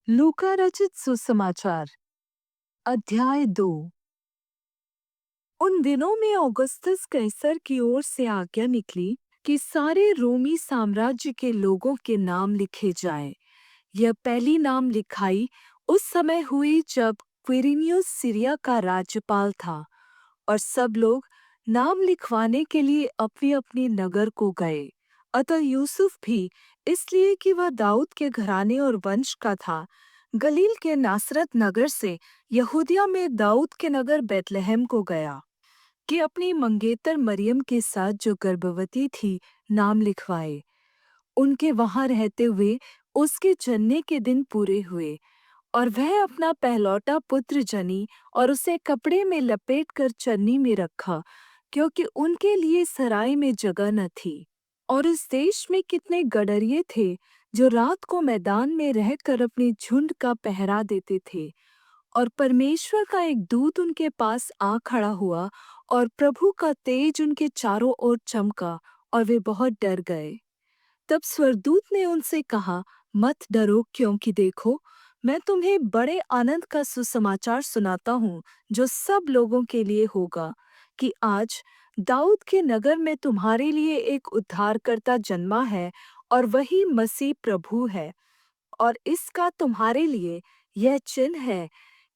लूका रचित सुसमाचार अध्याय 2। उन दिनों में औगुस्तुस कैसर की ओर से आज्ञा निकली कि सारे रोमी साम्राज्य के लोगों के नाम लिखे जाएं। यह पहली नाम लिखाई उस समय हुई जब क्विरिनियुस सीरिया का राज्यपाल था, और सब लोग नाम लिखवाने के लिए अपनी अपनी नगर को गए। अतः यूसुफ भी, इसलिए कि वह दाऊद के घराने और वंश का था, गलील के नासरत नगर से यहूदिया में दाऊद के नगर बैतलहम को गया कि अपनी मंगेतर मरियम के साथ जो गर्भवती थी नाम लिखवाए। उनके वहां रहते हुए उसके जन्ने के दिन पूरे हुए, और वह अपना पहलौटा पुत्र जनी और उसे कपड़े में लपेटकर चन्नी में रखा, क्योंकि उनके लिए सराय में जगह न थी। और इस देश में कितने गडरिये थे जो रात को मैदान में रहकर अपने झुंड का पहरा देते थे। और परमेश्वर का एक दूत उनके पास आ खड़ा हुआ, और प्रभु का तेज उनके चारों ओर चमका, और वे बहुत डर गए। तब स्वर्गदूत ने उनसे कहा, मत डरो, क्योंकि देखो, मैं तुम्हें बड़े आनंद का सुसमाचार सुनाता हूँ, जो सब लोगों के लिए होगा, कि आज दाऊद के नगर में तुम्हारे लिए एक उद्धारकर्ता जन्मा है, और वही मसीह प्रभु है। और इसका तुम्हारे लिए यह चिन्ह है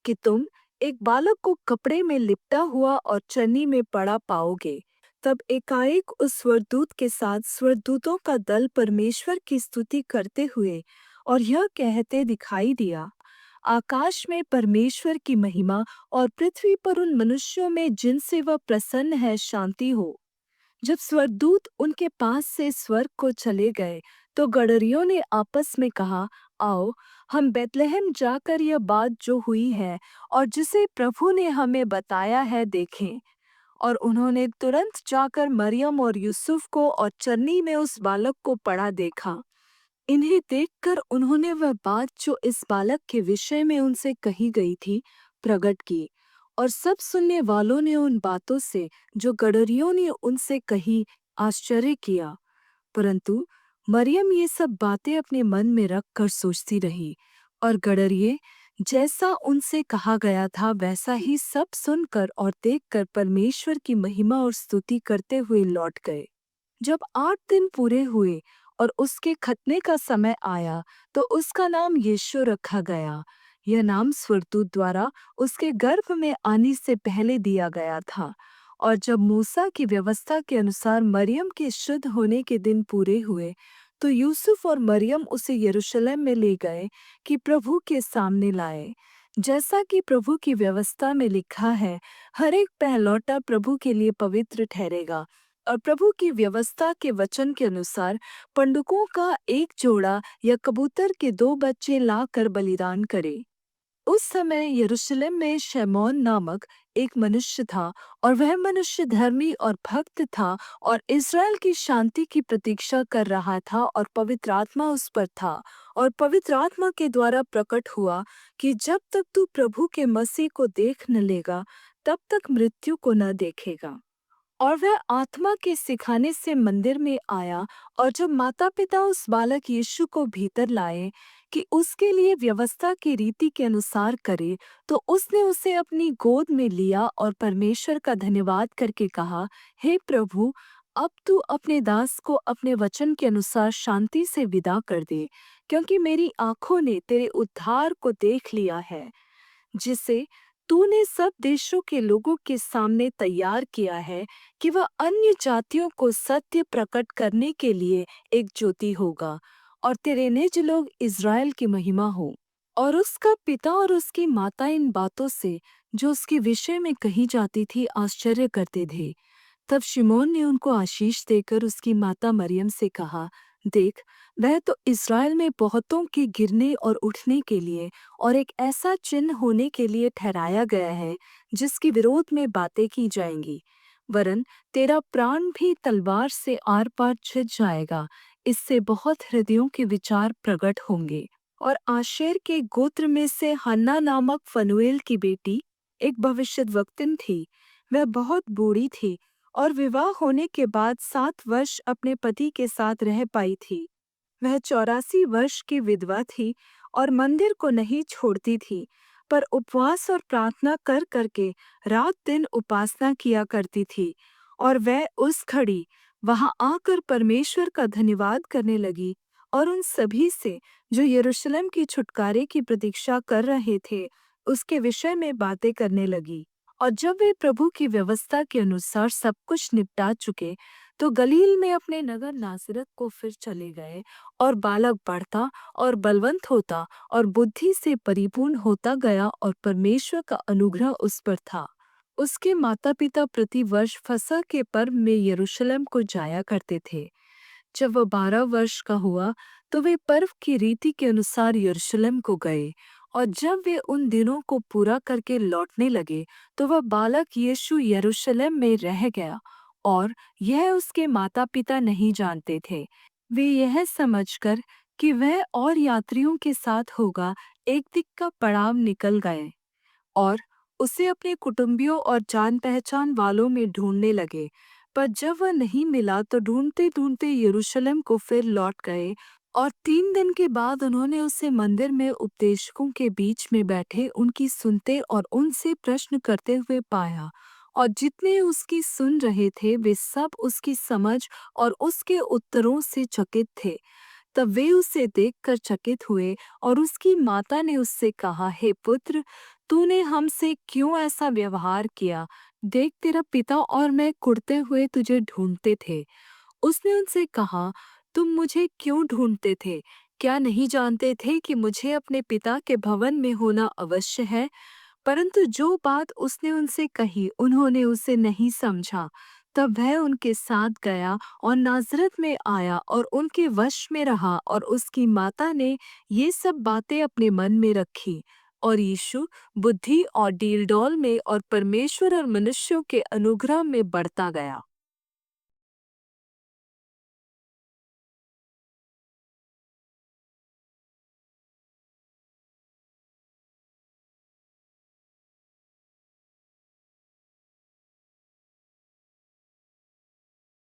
कि तुम एक बालक को कपड़े में लिपटा हुआ और चन्नी में पड़ा पाओगे। तब एकाएक उस स्वर्गदूत के साथ स्वर्गदूतों का दल परमेश्वर की स्तुति करते हुए और यह कहते दिखाई दिया, आकाश में परमेश्वर की महिमा, और पृथ्वी पर उन मनुष्यों में जिनसे वह प्रसन्न है शांति हो। जब स्वर्गदूत उनके पास से स्वर्ग को चले गए, तो गडरियों ने आपस में कहा, आओ, हम बैतलहम जाकर यह बात जो हुई है और जिसे प्रभु ने हमें बताया है देखें। और उन्होंने तुरंत जाकर मरियम और यूसुफ को और चन्नी में उस बालक को पड़ा देखा। इन्हें देखकर उन्होंने वह बात जो इस बालक के विषय में उनसे कही गई थी प्रकट की, और सब सुनने वालों ने उन बातों से जो गडरियों ने उनसे कही आश्चर्य किया। परंतु मरियम ये सब बातें अपने मन में रख कर सोचती रही, और गडरिये जैसा उनसे कहा गया था वैसा ही सब सुनकर और देखकर परमेश्वर की महिमा और स्तुति करते हुए लौट गए। जब 8 दिन पूरे हुए और उसके खतने का समय आया, तो उसका नाम यीशु रखा गया। यह नाम स्वर्गदूत द्वारा उसके गर्भ में आने से पहले दिया गया था। और जब मूसा की व्यवस्था के अनुसार मरियम के शुद्ध होने के दिन पूरे हुए, तो यूसुफ और मरियम उसे यरूशलेम में ले गए कि प्रभु के सामने लाए। जैसा कि प्रभु की व्यवस्था में लिखा है, हर एक पहलौठा प्रभु के लिए पवित्र ठहरेगा। और प्रभु की व्यवस्था के वचन के अनुसार पंडुकों का एक जोड़ा या कबूतर के 2 बच्चे लाकर बलिदान करे। उस समय यरूशलेम में शमौन नामक एक मनुष्य था, और वह मनुष्य धर्मी और भक्त था, और इस्राएल की शांति की प्रतीक्षा कर रहा था, और पवित्र आत्मा उस पर था। और पवित्र आत्मा के द्वारा प्रकट हुआ कि जब तक तू प्रभु के मसीह को देख न लेगा, तब तक मृत्यु को न देखेगा। और वह आत्मा के सिखाने से मंदिर में आया, और जब माता पिता उस बालक यीशु को भीतर लाए कि उसके लिए व्यवस्था की रीति के अनुसार करे, तो उसने उसे अपनी गोद में लिया और परमेश्वर का धन्यवाद करके कहा, हे प्रभु, अब तू अपने दास को अपने वचन के अनुसार शांति से विदा कर दे, क्योंकि मेरी आंखों ने तेरे उद्धार को देख लिया है, जिसे तूने सब देशों के लोगों के सामने तैयार किया है, कि वह अन्य जातियों को सत्य प्रकट करने के लिए एक ज्योति होगा, और तेरे निज लोग इज़राइल की महिमा हो। और उसका पिता और उसकी माता इन बातों से जो उसके विषय में कही जाती थी आश्चर्य करते थे। तब शिमोन ने उनको आशीष देकर उसकी माता मरियम से कहा, देख, वह तो इस्राएल में बहुतों के गिरने और उठने के लिए और एक ऐसा चिन्ह होने के लिए ठहराया गया है, जिसके विरोध में बातें की जाएंगी। वरन तेरा प्राण भी तलवार से आर पार छिद जाएगा। इससे बहुत हृदयों के विचार प्रकट होंगे। और आशेर के गोत्र में से हन्ना नामक फनुएल की बेटी एक भविष्यद्वक्तिन थी। वह बहुत बूढ़ी थी और विवाह होने के बाद 7 वर्ष अपने पति के साथ रह पाई थी। वह 84 वर्ष की विधवा थी, और मंदिर को नहीं छोड़ती थी, पर उपवास और प्रार्थना कर करके रात दिन उपासना किया करती थी। और वह उस घड़ी वहां आकर परमेश्वर का धन्यवाद करने लगी और उन सभी से जो यरूशलेम की छुटकारे की प्रतीक्षा कर रहे थे उसके विषय में बातें करने लगी। और जब वे प्रभु की व्यवस्था के अनुसार सब कुछ निपटा चुके तो गलील में अपने नगर नासरत को फिर चले गए। और बालक बढ़ता और बलवंत होता और बुद्धि से परिपूर्ण होता गया और परमेश्वर का अनुग्रह उस पर था। उसके माता पिता प्रति वर्ष फसह के पर्व में यरूशलेम को जाया करते थे। जब वह 12 वर्ष का हुआ तो वे पर्व की रीति के अनुसार यरूशलेम को गए। और जब वे उन दिनों को पूरा करके लौटने लगे तो वह बालक यीशु यरूशलेम में रह गया और यह उसके माता पिता नहीं जानते थे। वे यह समझकर कि वह और यात्रियों के साथ होगा एक दिन का पड़ाव निकल गए और उसे अपने कुटुंबियों और जान पहचान वालों में ढूंढने लगे। पर जब वह नहीं मिला तो ढूंढते ढूंढते यरूशलेम को फिर लौट गए। और 3 दिन के बाद उन्होंने उसे मंदिर में उपदेशकों के बीच में बैठे उनकी सुनते और उनसे प्रश्न करते हुए पाया। और जितने उसकी सुन रहे थे वे सब उसकी समझ और उसके उत्तरों से चकित थे। तब वे उसे देखकर चकित हुए और उसकी माता ने उससे कहा, हे पुत्र, तूने हमसे क्यों ऐसा व्यवहार किया? देख, तेरा पिता और मैं कुढ़ते हुए तुझे ढूंढते थे। उसने उनसे कहा, तुम मुझे क्यों ढूंढते थे? क्या नहीं जानते थे कि मुझे अपने पिता के भवन में होना अवश्य है? परंतु जो बात उसने उनसे कही उन्होंने उसे नहीं समझा। तब वह उनके साथ गया और नाजरत में आया और उनके वश में रहा। और उसकी माता ने ये सब बातें अपने मन में रखी। और यीशु बुद्धि और डील डौल में और परमेश्वर और मनुष्यों के अनुग्रह में बढ़ता गया।